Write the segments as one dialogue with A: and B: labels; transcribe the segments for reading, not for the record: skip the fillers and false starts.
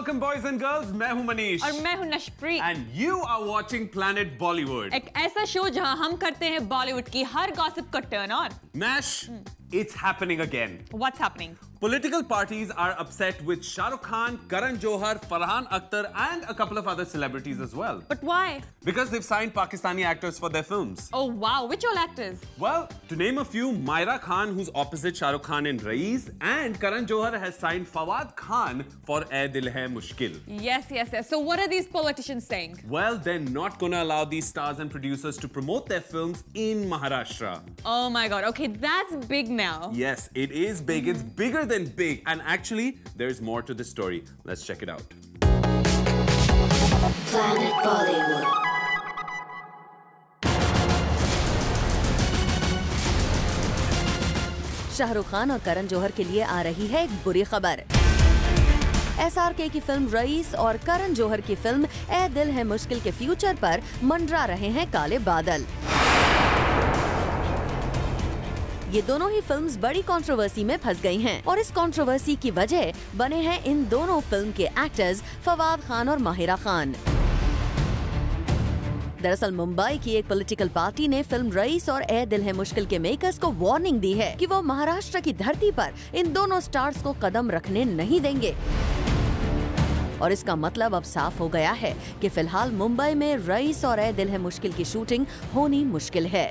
A: Welcome boys and girls, मैं हूं मनीष
B: और मैं हूं Nashpreet
A: and you are watching planet Bollywood,
B: एक ऐसा शो जहां हम करते हैं बॉलीवुड की हर गॉसिप को turn on.
A: Nash, it's happening again.
B: What's happening?
A: Political parties are upset with Shah Rukh Khan, Karan Johar, Farhan Akhtar and a couple of other celebrities as well.
B: But why?
A: Because they've signed Pakistani actors for their films.
B: Oh wow, which all actors?
A: Well, to name a few, Myra Khan, who's opposite Shah Rukh Khan in Raees, and Karan Johar has signed Fawad Khan for Ae Dil Hai Mushkil.
B: Yes. So what are these politicians saying?
A: Well, they're not gonna allow these stars and producers to promote their films in Maharashtra.
B: Oh my god, okay, that's big now.
A: Yes, it is big. It's bigger than big. And actually, there's more to this story. Let's check it out.
C: Planet Bollywood.
D: Shahrukh Khan और करण जौहर के लिए आ रही है एक बुरी खबर। SRK की film rice और करण जौहर की फिल्म ए दिल है मुश्किल के फ्यूचर पर मंडरा रहे हैं काले बादल। ये दोनों ही फिल्म्स बड़ी कंट्रोवर्सी में फंस गई हैं और इस कंट्रोवर्सी की वजह बने हैं इन दोनों फिल्म के एक्टर्स फवाद खान और माहिरा खान। दरअसल मुंबई की एक पॉलिटिकल पार्टी ने फिल्म रईस और ए दिल है मुश्किल के मेकर्स को वार्निंग दी है कि वो महाराष्ट्र की धरती पर इन दोनों स्टार्स को कदम रखने नहीं देंगे। और इसका मतलब अब साफ हो गया है कि फिलहाल मुंबई में रईस और ए दिल है मुश्किल की शूटिंग होनी मुश्किल है।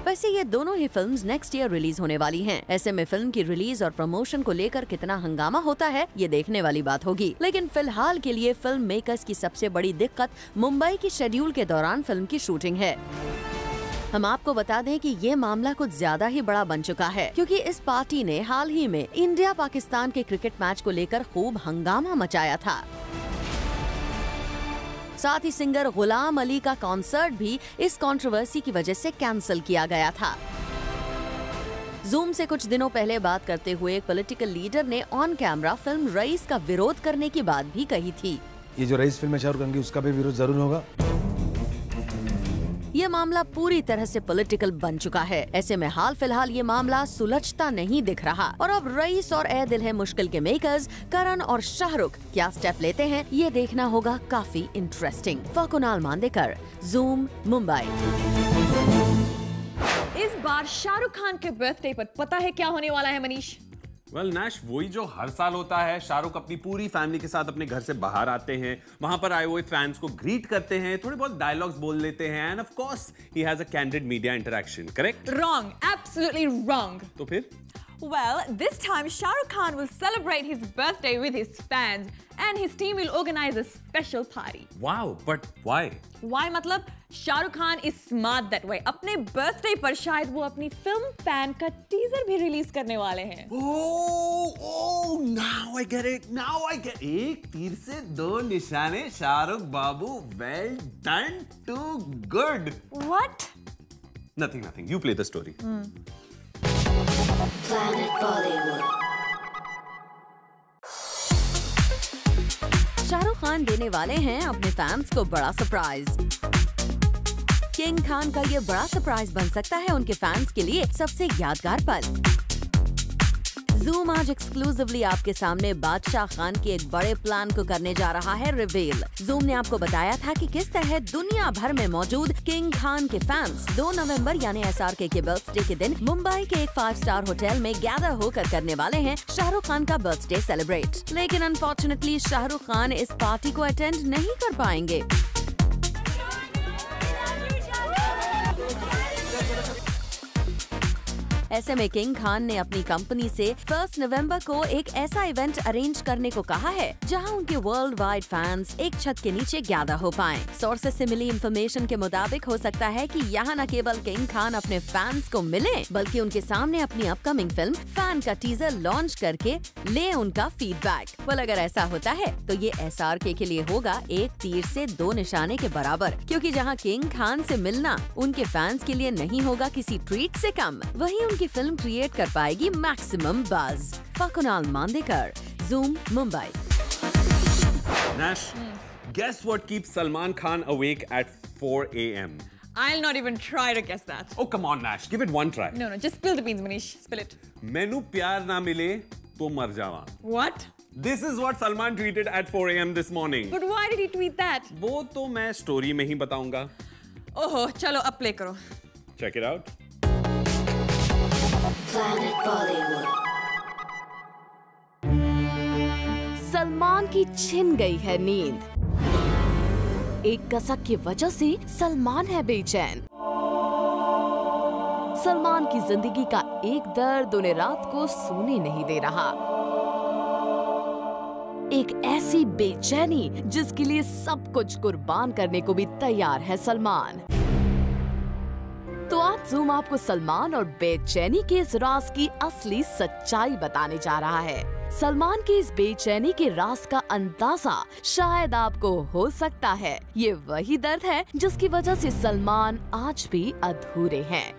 D: वैसे ये दोनों ही फिल्म्स नेक्स्ट ईयर रिलीज होने वाली हैं। ऐसे में फिल्म की रिलीज और प्रमोशन को लेकर कितना हंगामा होता है ये देखने वाली बात होगी। लेकिन फिलहाल के लिए फिल्म मेकर्स की सबसे बड़ी दिक्कत मुंबई की शेड्यूल के दौरान फिल्म की शूटिंग है। हम आपको बता दें कि ये मामला कुछ ज्यादा ही बड़ा बन चुका है, क्योंकि इस पार्टी ने हाल ही में इंडिया पाकिस्तान के क्रिकेट मैच को लेकर खूब हंगामा मचाया था। साथ ही सिंगर गुलाम अली का कॉन्सर्ट भी इस कंट्रोवर्सी की वजह से कैंसिल किया गया था। जूम से कुछ दिनों पहले बात करते हुए एक पॉलिटिकल लीडर ने ऑन कैमरा फिल्म रईस का विरोध करने की बात भी कही थी।
E: ये जो रईस फिल्म है शाहरुख खान की, उसका भी विरोध जरूर होगा।
D: ये मामला पूरी तरह से पॉलिटिकल बन चुका है। ऐसे में हाल फिलहाल ये मामला सुलझता नहीं दिख रहा और अब रईस और ए दिल है मुश्किल के मेकर्स करण और शाहरुख क्या स्टेप लेते हैं ये देखना होगा काफी इंटरेस्टिंग। कुणाल मांदेकर, जूम, मुंबई।
B: इस बार शाहरुख खान के बर्थडे पर पता है क्या होने वाला है मनीष?
A: वेल नैश, वही जो हर साल होता है। शाहरुख अपनी पूरी फैमिली के साथ अपने घर से बाहर आते हैं, वहां पर आए हुए फैंस को ग्रीट करते हैं, थोड़े बहुत डायलॉग्स बोल लेते हैं end of course he has a candid media interaction. Correct?
B: Wrong, absolutely wrong.
A: तो फिर
B: Well, this time Shah Rukh Khan will celebrate his birthday with his fans and his team will organize a special party.
A: Wow, but why?
B: Why मतलब Shah Rukh Khan is smart that way. अपने birthday पर शायद वो अपनी film fan का teaser भी release करने वाले हैं।
A: Oh, now I get it. Now I get. एक तीर से दो निशाने, शाहरुख बाबू, well done, too good.
B: What?
A: Nothing. You play the story.
C: Planet Bollywood.
D: Shahrukh Khan देने वाले हैं अपने फैंस को बड़ा सरप्राइज। किंग खान का ये बड़ा सरप्राइज बन सकता है उनके फैंस के लिए सबसे यादगार पल। जूम आज एक्सक्लूसिवली आपके सामने बादशाह खान के एक बड़े प्लान को करने जा रहा है रिवील। जूम ने आपको बताया था कि किस तरह दुनिया भर में मौजूद किंग खान के फैंस 2 नवंबर यानी SRK के बर्थडे के दिन मुंबई के एक 5 स्टार होटल में गैदर होकर करने वाले हैं शाहरुख खान का बर्थडे सेलिब्रेट। लेकिन अनफॉर्चुनेटली शाहरुख खान इस पार्टी को अटेंड नहीं कर पाएंगे। ऐसे में किंग खान ने अपनी कंपनी से 1 नवंबर को एक ऐसा इवेंट अरेंज करने को कहा है जहां उनके वर्ल्ड वाइड फैंस एक छत के नीचे गैदर हो पाएं। सोर्सेस से मिली इंफॉर्मेशन के मुताबिक हो सकता है कि यहाँ न केवल किंग खान अपने फैंस को मिले बल्कि उनके सामने अपनी अपकमिंग फिल्म फैन का टीजर लॉन्च करके ले उनका फीडबैक। well, अगर ऐसा होता है तो ये SRK के लिए होगा एक तीर से 2 निशाने के बराबर, क्योंकि जहाँ किंग खान से मिलना उनके फैंस के लिए नहीं होगा किसी ट्रीट से कम, वहीं की फिल्म क्रिएट कर पाएगी maximum buzz. Kunal Mandekar, Zoom, Mumbai.
A: Nash, guess what keeps Salman Khan awake at 4 a.m.?
B: I'll not even try to guess that.
A: Oh, come on, Nash. Give it one try.
B: No, just spill the beans, Manish. Spill it.
A: मैनू प्यार ना मिले तो मर जावा।
B: What?
A: This is what Salman tweeted at 4 a.m. this morning.
B: But why did he tweet that?
A: वो तो मैं story में ही बताऊंगा.
B: ओहो, चलो अब प्ले करो.
A: Check it out.
C: Planet Bollywood.
D: Salman की छिन गई है नींद. एक कसक की वजह से सलमान है बेचैन. सलमान की जिंदगी का एक दर्द उन्हें रात को सोने नहीं दे रहा. एक ऐसी बेचैनी जिसके लिए सब कुछ कुर्बान करने को भी तैयार है सलमान. तो आज जूम आपको सलमान और बेचैनी के इस राज की असली सच्चाई बताने जा रहा है. सलमान की इस बेचैनी के राज का अंदाजा शायद आपको हो सकता है. ये वही दर्द है जिसकी वजह से सलमान आज भी अधूरे हैं.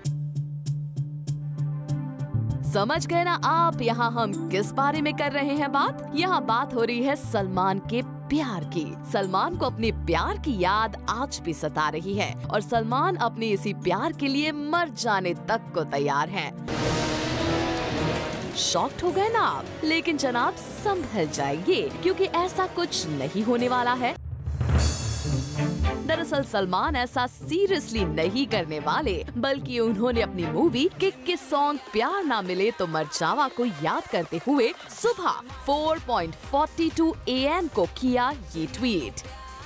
D: समझ गए ना आप यहाँ हम किस बारे में कर रहे हैं बात? यहाँ बात हो रही है सलमान के प्यार की. सलमान को अपने प्यार की याद आज भी सता रही है और सलमान अपने इसी प्यार के लिए मर जाने तक को तैयार हैं. शॉक्ड हो गए ना आप? लेकिन जनाब संभल जाइए क्योंकि ऐसा कुछ नहीं होने वाला है. दरअसल सलमान ऐसा सीरियसली नहीं करने वाले, बल्कि उन्होंने अपनी मूवी किक के सॉन्ग प्यार ना मिले तो मर जावा को याद करते हुए सुबह 4:42 AM को किया ये ट्वीट.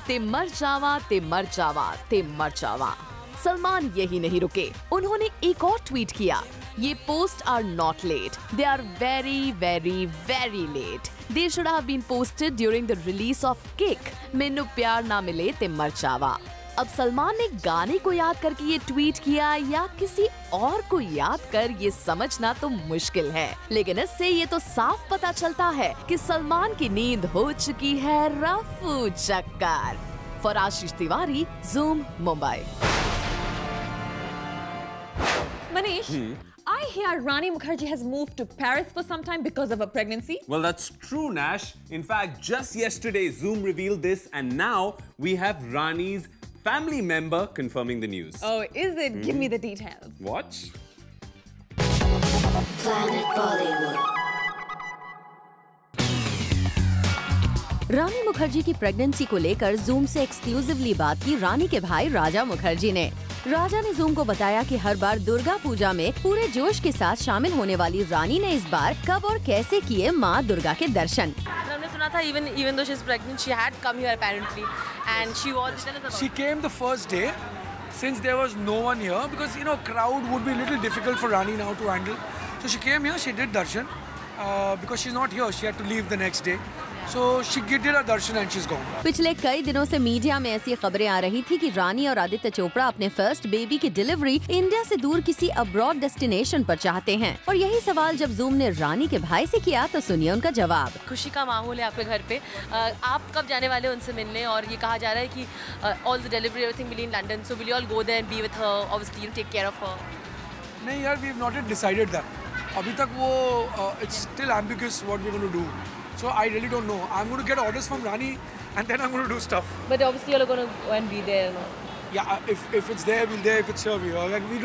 D: ते मर जावा, ते मर जावा, ते मर जावा. सलमान यही नहीं रुके, उन्होंने एक और ट्वीट किया. ये post are not late, they are very very very late. They should have been posted during the release of Kick. मैनू प्यार ना मिले ते मर जावा. अब सलमान ने गाने को याद करके ये ट्वीट किया या किसी और को याद कर ये समझना तो मुश्किल है, लेकिन इससे ये तो साफ पता चलता है कि सलमान की नींद हो चुकी है रफू चक्कर. For Ashish Tiwari, Zoom, Mumbai.
B: Manish, I hear Rani Mukherjee has moved to Paris for some time because of her pregnancy.
A: Well, that's true, Nash. In fact, just yesterday, Zoom revealed this, and now we have Rani's family member confirming the news.
B: Oh, is it? Give me the details.
A: Watch.
C: Planet Bollywood.
D: रानी मुखर्जी की pregnancy को लेकर zoom से exclusively बात की रानी के भाई राजा मुखर्जी ने. राजा ने जूम को बताया कि हर बार दुर्गा पूजा में पूरे जोश के साथ शामिल होने वाली रानी ने इस बार कब और कैसे किए माँ दुर्गा के दर्शन.
F: हमने सुना था even though she's pregnant, she had come here apparently, and she
E: came the first day since there was no one here because crowd would be a little difficult for Rani now to handle. So she came here, she did darshan because she's not here. She had to leave the next day. So she did her darshan and she's gone.
D: पिछले कई दिनों से media में ऐसी खबरें आ रही थी कि रानी और आदित्य चोपड़ा अपने फर्स्ट बेबी की डिलीवरी इंडिया से दूर किसी अब्रॉड डेस्टिनेशन पर चाहते हैं. और यही सवाल जब जूम ने रानी के भाई से किया तो सुनिए उनका जवाब.
F: खुशी का माहौल है आपके घर पे. आप कब जाने वाले उनसे मिलने? और ये कहा जा रहा है कि all the delivery everything will be in London, so will you all go there and be with her, obviously take care of her?
E: नहीं यार, we've not yet decided that. अभी तक वो it's still ambiguous what we're going to do. So I really don't know. I'm going to get orders from Rani and then I'm going to do stuff.
F: But obviously you're going to go and be there, no?
E: Yeah, if it's there, we'll there. If it's here, we're here. Like we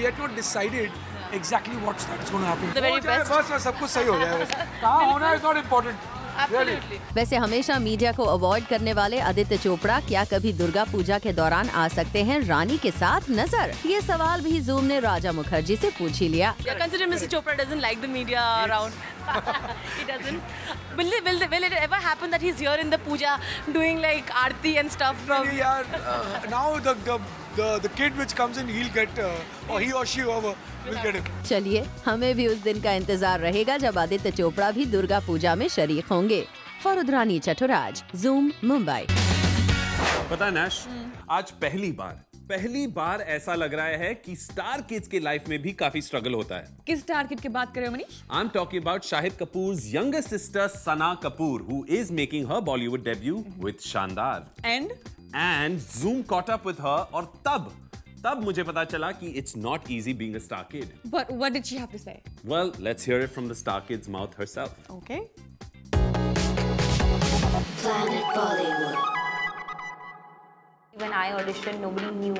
E: yet not decided exactly what's that's going to happen.
F: The very best.
E: बस सब कुछ सही हो जाए. कहाँ होना is not important.
F: Absolutely.
D: वैसे हमेशा मीडिया को अवॉइड करने वाले आदित्य चोपड़ा क्या कभी दुर्गा पूजा के दौरान आ सकते हैं रानी के साथ नजर? ये सवाल भी जूम ने राजा मुखर्जी से पूछ ही लिया.
F: Consider Mr. Chopra doesn't like the media around. He doesn't. Will it ever happen that he's here in the puja doing like aarti and stuff from?
E: Yeah, now the kid which comes in, he'll get or he or she whoever will get it.
D: चलिए हमें भी उस दिन का इंतजार रहेगा जब आदित्य चोपड़ा भी दुर्गा पूजा में शरीक होंगे. फरुद्रानी चटुराज, Zoom, मुंबई.
A: पता है नैश, आज पहली बार ऐसा लग रहा है कि स्टार किड्स के लाइफ में भी काफी स्ट्रगल होता है.
B: किस स्टार किड की बात कर रहे हो Manish?
A: I'm talking about Shahid Kapoor's younger sister Sana Kapoor, who is making her Bollywood debut with Shandar. And Zoom caught up with her और तब मुझे पता चला कि it's not easy being a star kid.
B: But what did she have to say?
A: Well, let's hear it from the star kid's mouth herself.
B: Okay.
C: Planet Bollywood.
G: When I auditioned, nobody knew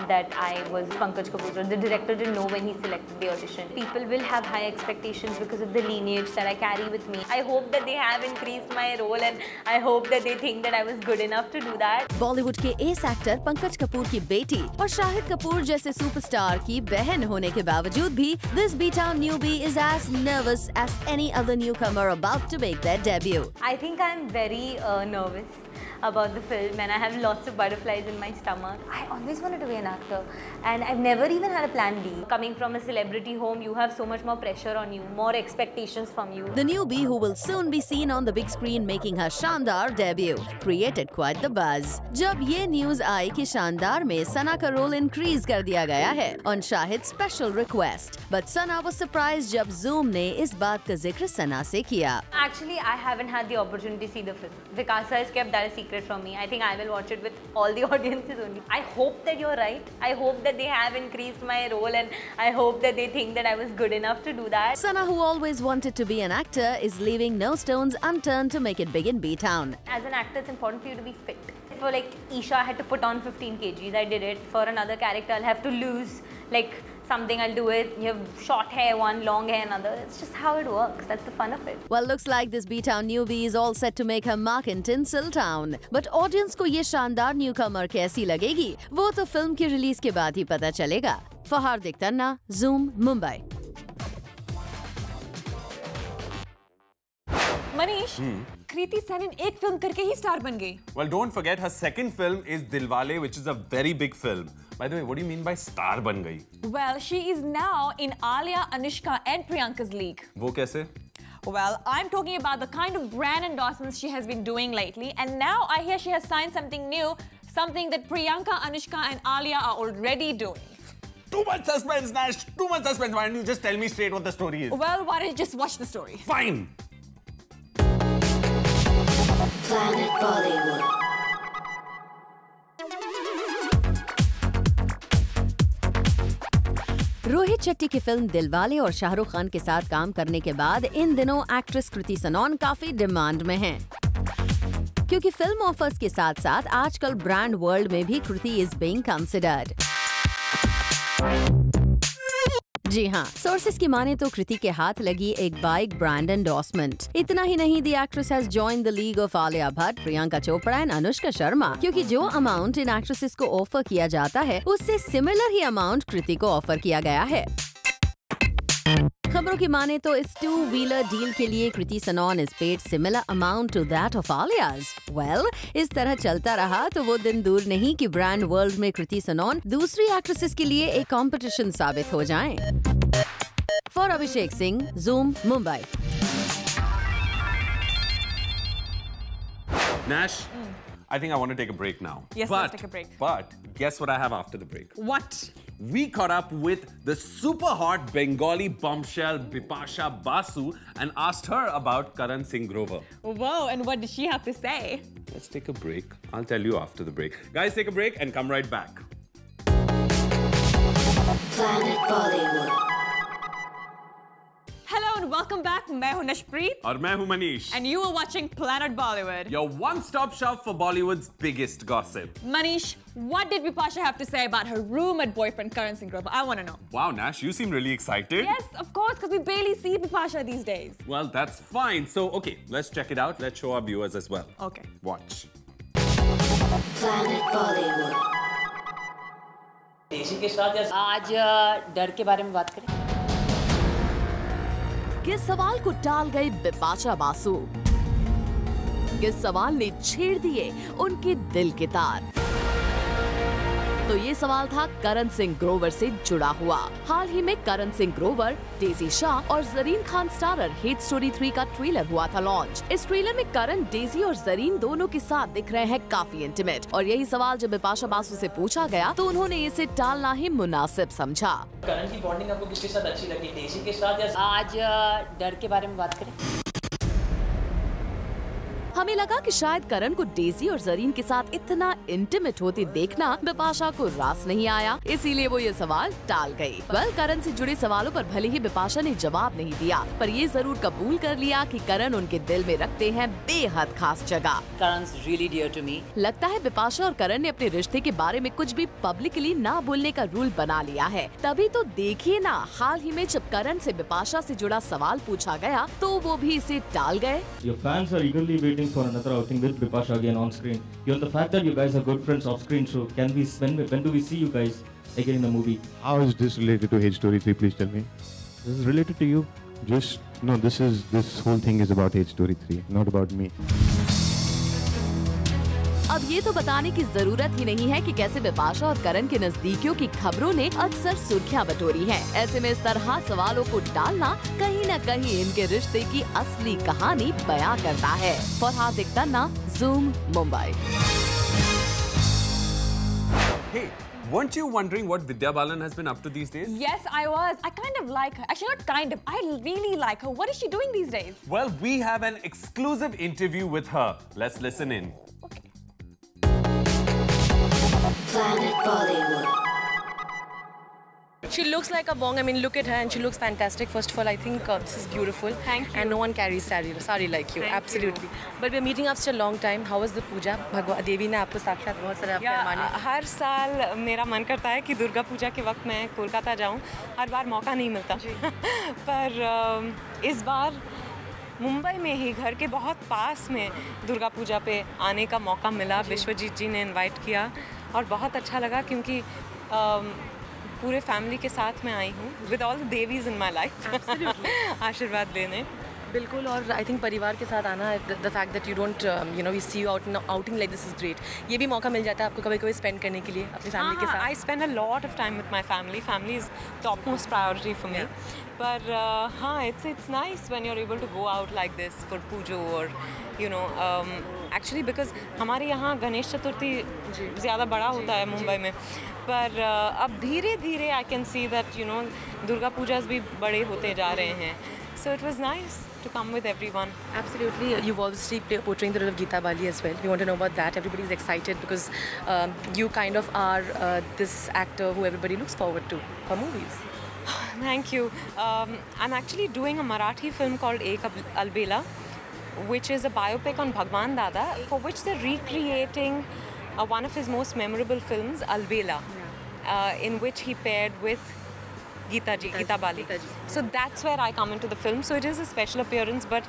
G: that I was Pankaj Kapoor. The director didn't know when he selected the audition. People will have high expectations because of the lineage that I carry with me. I hope that they have increased my role and I hope that they think that I was good enough to do that.
D: Bollywood के S actor Pankaj Kapoor की बेटी और शाहिद कपूर जैसे superstar की बहन होने के बावजूद भी this B-Town newbie is as nervous as any other newcomer about to make their debut.
G: I think I'm very nervous about the film and I have lots of butterflies in my stomach. I always wanted to be an actor and I've never even had a plan B. Coming from a celebrity home, you have so much more pressure on you, more expectations from you.
D: The newbie, who will soon be seen on the big screen making her शानदार debut, created quite the buzz. जब ये news आई कि शानदार में सना का role increase कर दिया गया है on Shahid's special request, but Sana was surprised जब Zoom ने इस बात का जिक्र सना से किया.
G: Actually, I haven't had the opportunity to see the film. Vikasa has kept that a secret from me. I think I will watch it with all the audiences only. I hope that you're right. I hope that they have increased my role and I hope that they think that I was good enough to do that.
D: Sana, who always wanted to be an actor, is leaving no stones unturned to make it big in B-Town.
G: As an actor, it's important for you to be fit. For like Isha, I had to put on 15 kgs. I did it. For another character, I'll have to lose like something. I'll do it. You have short hair, one long hair, another. It's just how it works. That's the fun of it.
D: Well, looks like this B-Town newbie is all set to make her mark in Tinsel Town. But audience को ये शानदार newcomer कैसी लगेगी, वो तो film की release के बाद ही पता चलेगा. For Hardik Tanna, Zoom, Mumbai.
B: Manish, Kriti Sanon एक फिल्म करके ही स्टार बन गई.
A: Well, don't forget her second film is Dilwale, which is a very big film. By the way, what do you mean by star ban gayi?
B: Well, she is now in Alia, Anushka and Priyanka's league.
A: वो कैसे?
B: Well, I'm talking about the kind of brand endorsements she has been doing lately, and now I hear she has signed something new, something that Priyanka, Anushka and Alia are already doing.
A: Too much suspense, Nash. Too much suspense. Why don't you just tell me straight what the story is?
B: Well, why don't you just watch the story?
A: Fine.
C: Planet Bollywood.
D: Rohit Shetty की film Dilwale और शाहरुख खान के साथ काम करने के बाद इन दिनों actress कृति सनोन काफी डिमांड में हैं, क्योंकि फिल्म ऑफर्स के साथ साथ आजकल ब्रांड वर्ल्ड में भी कृति इज बीइंग कंसिडर्ड. जी हाँ, सोर्सेस की माने तो कृति के हाथ लगी एक बाइक ब्रांड एंडोर्समेंट. इतना ही नहीं, the actress has joined the league of Alia Bhatt, Priyanka Chopra and Anushka Sharma, क्योंकि जो अमाउंट इन एक्ट्रेसेस को ऑफर किया जाता है उससे सिमिलर ही अमाउंट कृति को ऑफर किया गया है. खबरों की माने तो इस 2-व्हीलर डील के लिए Kriti Sanon is paid similar amount to that of Alia's. Well, इस तरह चलता रहा तो वो दिन दूर नहीं कि ब्रांड वर्ल्ड में कृति सनोन दूसरी एक्ट्रेसेस के लिए एक कंपटीशन साबित हो जाएं. For Abhishek Singh, Zoom, Mumbai.
A: Nash, I think I want to take a break now.
B: Yes, let's take a break.
A: But guess what I have after the break?
B: What?
A: We caught up with the super hot Bengali bombshell Bipasha Basu and asked her about Karan Singh Grover.
B: Whoa, and what did she have to say?
A: Let's take a break. I'll tell you after the break. Guys, take a break and come right back.
C: Planet Bollywood.
B: Hello and welcome back. मैं हूँ नशप्रीत.
A: और मैं हूँ Manish.
B: And you are watching Planet Bollywood.
A: Your one-stop shop for Bollywood's biggest gossip.
B: Manish, what did Bipasha have to say about her rumored boyfriend Karan Singh Grover? I want to know.
A: Wow, Nash, you seem really excited.
B: Yes, of course, because we barely see Bipasha these days.
A: Well, that's fine. So, okay, let's check it out. Let's show our viewers as well.
B: Okay.
A: Watch.
C: Planet Bollywood.
H: देसी के साथ आज डर के बारे में बात करें.
D: किस सवाल को टाल गए बिपाशा बासु? किस सवाल ने छेड़ दिए उनके दिल के तार? तो ये सवाल था करण सिंह ग्रोवर से जुड़ा हुआ. हाल ही में करण सिंह ग्रोवर, डेजी शाह और Zareen Khan starrer hate story 3 का ट्रेलर हुआ था लॉन्च. इस ट्रेलर में करण, डेजी और जरीन दोनों के साथ दिख रहे हैं काफी इंटीमेट. और यही सवाल जब बिपाशा बासु से पूछा गया तो उन्होंने इसे टालना ही मुनासिब समझा.
H: करण की बॉन्डिंग आपको किसके साथ अच्छी लगी, डेजी के साथ या आज डर के बारे में बात करें?
D: हमें लगा कि शायद करण को डेजी और जरीन के साथ इतना इंटीमेट होते देखना बिपाशा को रास नहीं आया, इसीलिए वो ये सवाल टाल गई। करण से जुड़े सवालों पर भले ही बिपाशा ने जवाब नहीं दिया, पर ये जरूर कबूल कर लिया कि करण उनके दिल में रखते हैं बेहद खास जगह।
H: Karan's really dear to me.
D: लगता है बिपाशा और करण ने अपने रिश्ते के बारे में कुछ भी पब्लिकली ना बोलने का रूल बना लिया है। तभी तो देखिए ना, हाल ही में जब करण से बिपाशा से जुड़ा सवाल पूछा गया तो वो भी इसे टाल गए।
I: Your fans are eagerly waiting for another outing with Bipasha again on screen. Beyond the fact that you guys are good friends off screen, so when do we see you guys again in the movie?
J: How is this related to H Story 3? Please tell me. This is related to you. This whole thing is about H Story 3, not about me.
D: अब ये तो बताने की जरूरत ही नहीं है कि कैसे बिपाशा और करण के नजदीकियों की खबरों ने अक्सर सुर्खियां बटोरी हैं। ऐसे में इस तरह सवालों को टालना कहीं न कहीं इनके रिश्ते की असली कहानी बयां करता है। For Hardik Tanna, Zoom, Mumbai.
A: Hey, weren't you wondering what Vidya Balan has been up to these days?
B: Yes, I was. I kind of like her. Actually, not kind of. I really like her. What is she doing these days?
A: Well, we have an exclusive interview with her. Let's listen in.
C: Planet Bollywood.
F: She looks like a bong. I mean, look at her and she looks fantastic. First of all, I think this is beautiful.
B: Thank you.
F: And no one carries sari like you.
B: Thank
F: Absolutely.
B: you.
F: But we're meeting after a long time. How was the puja? भगवान देवी ने आपको साक्षात बहुत सारे आपके माने।
K: हर साल मेरा मन करता है कि दुर्गा पूजा के वक्त मैं कोलकाता जाऊं। हर बार मौका नहीं मिलता। पर इस बार मुंबई में ही घर के बहुत पास में दुर्गा पूजा पे आने का मौका मिला। विश्वजीत जी ने इनवाइट किया और बहुत अच्छा लगा क्योंकि पूरे फैमिली के साथ मैं आई हूँ with all the Devi's in my life आशीर्वाद लेने।
F: बिल्कुल, और आई थिंक परिवार के साथ आना, the fact that you don't we see you outing like this is great. ये भी मौका मिल जाता है आपको कभी कभी स्पेंड करने के लिए अपनी फैमिली के साथ।
K: I spend a lot of time with my family is top most priority for me. पर हाँ, it's nice when you are able to go out like this for Pujo और एक्चुअली बिकॉज हमारे यहाँ गणेश चतुर्थी ज़्यादा बड़ा होता है मुंबई में, पर अब धीरे धीरे I can see that Durga Puja भी बड़े होते जा रहे हैं। So it was nice to come with everyone.
F: Absolutely. You've obviously portraying the role of Geeta Bali as well. We want to know about that. Everybody's excited because you kind of are this actor who everybody looks forward to for movies.
K: Thank you. I'm actually doing a Marathi film called Ek Albela, which is a biopic on Bhagwan Dada, for which they're recreating one of his most memorable films, Albela, in which he paired with Geeta Bali. So that's where I come into the film. So it is a special appearance, but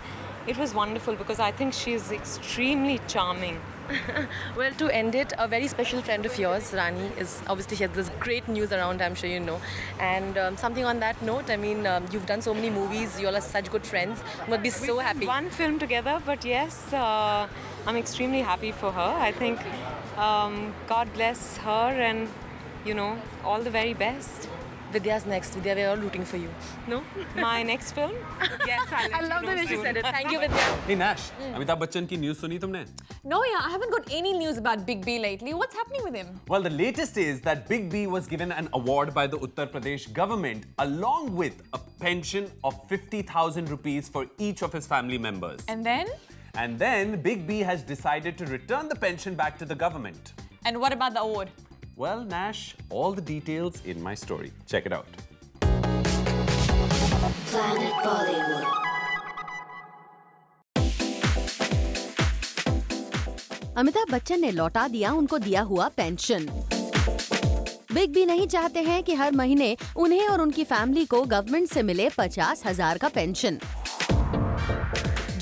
K: it was wonderful because I think she is extremely charming.
F: Well, to end it, a very special friend of yours, Rani, is obviously, she has this great news around, I'm sure you know. And something on that note, I mean, you've done so many movies, you all are such good friends. You must be so happy.
K: We've done one film together, but yes, I'm extremely happy for her. I think God bless her and, all the very best.
F: Vidya's next. Vidya, we're all rooting for you. No?
K: My next film? Yes,
F: I love the way she said it. Thank you, Vidya.
A: Hey Nash, Amitabh Bachchan की news सुनी तुमने?
B: No, yeah, I haven't got any news about Big B lately. What's happening with him?
A: Well, the latest is that Big B was given an award by the Uttar Pradesh government along with a pension of 50,000 rupees for each of his family members.
B: And then?
A: And then Big B has decided to return the pension back to the government.
B: And what about the award?
A: Well, Nash, all the details in my story. Check it out.
C: Planet Bollywood.
D: Amitabh Bachchan ने लौटा दिया उनको दिया हुआ pension. Big B नहीं चाहते हैं कि हर महीने उन्हें और उनकी फैमिली को गवर्नमेंट से मिले 50,000 का पेंशन।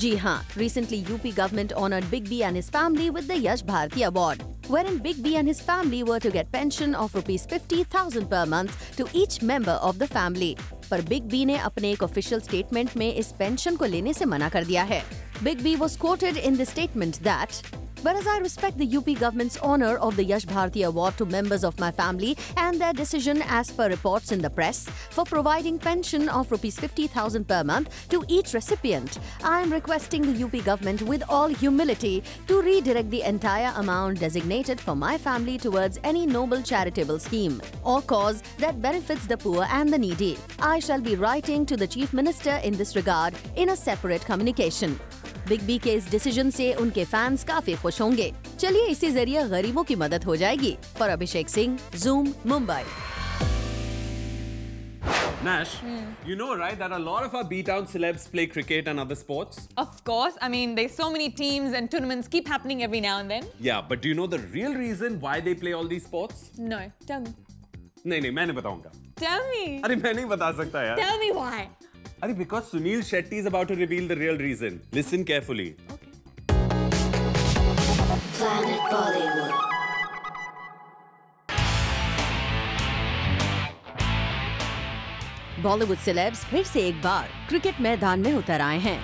D: जी हाँ, recently UP government honored Big B and his family with the Yash Bharti Award, wherein Big B and his family were to get pension of rupees 50,000 per month to each member of the family. पर Big B ने अपने एक official statement में इस pension को लेने से मना कर दिया है। Big B was quoted in the statement that, whereas I respect the UP government's honor of the Yash Bharti Award to members of my family and their decision as per reports in the press for providing pension of rupees 50,000 per month to each recipient, I am requesting the UP government with all humility to redirect the entire amount designated for my family towards any noble charitable scheme or cause that benefits the poor and the needy. I shall be writing to the Chief Minister in this regard in a separate communication. Big B के इस decision से उनके fans काफी खुश होंगे। चलिए इसी जरिए गरीबों की मदद हो जाएगी। पर Abhishek Singh, Zoom, Mumbai.
A: Nash, you know, right, that a lot of our B-town celebs play cricket and other sports?
B: Of course. I mean, there's so many teams and tournaments keep happening every now and then.
A: Yeah, but do you know the real reason why they play all these sports?
B: No, tell me.
A: नहीं, मैं नहीं बताऊंगा।
B: Tell me.
A: अरे मैं नहीं बता सकता यार।
B: Tell me why.
A: अरे because Sunil Shetty is about to reveal the real reason. Listen carefully.
C: Planet Bollywood.
D: Bollywood celebs फिर से एक बार क्रिकेट मैदान में उतर आए हैं।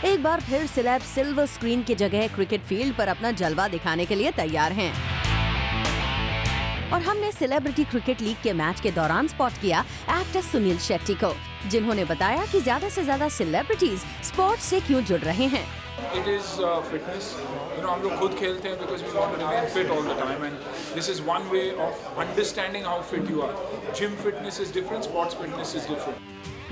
D: एक बार फिर सेलेब्स सिल्वर स्क्रीन की जगह क्रिकेट फील्ड पर अपना जलवा दिखाने के लिए तैयार हैं। और हमने सेलिब्रिटी क्रिकेट लीग के मैच के दौरान स्पॉट किया एक्टर सुनील शेट्टी को, जिन्होंने बताया कि ज्यादा से ज्यादा सेलिब्रिटीज स्पोर्ट्स से क्यों जुड़ रहे हैं।
L: It is fitness. You know, हम लोग खुद खेलते हैं because we want to remain fit all the time, and this is one way of understanding how fit you are. Gym fitness is different, sports fitness is different.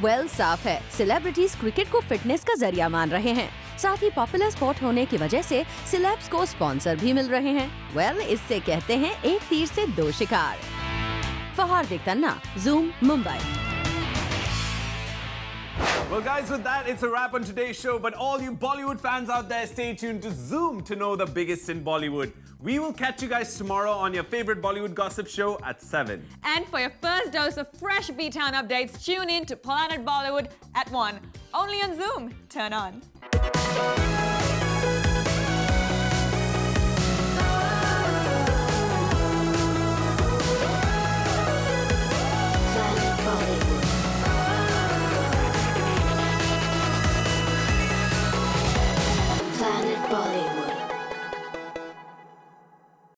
D: Well साफ है, celebrities cricket को fitness का जरिया मान रहे हैं। साथ ही popular sport होने की वजह से सेलेब्स को स्पॉन्सर भी मिल रहे हैं। वेल, इससे कहते हैं एक तीर से दो शिकार। फहार तन्ना, Zoom, Mumbai.
A: Well guys, with that, it's a wrap on today's show. But all you Bollywood fans out there, stay tuned to Zoom to know the biggest in Bollywood. We will catch you guys tomorrow on your favorite Bollywood gossip show at 7.
B: And for your first dose of fresh B-Town updates, tune in to Planet Bollywood at 1. Only on Zoom. Turn on.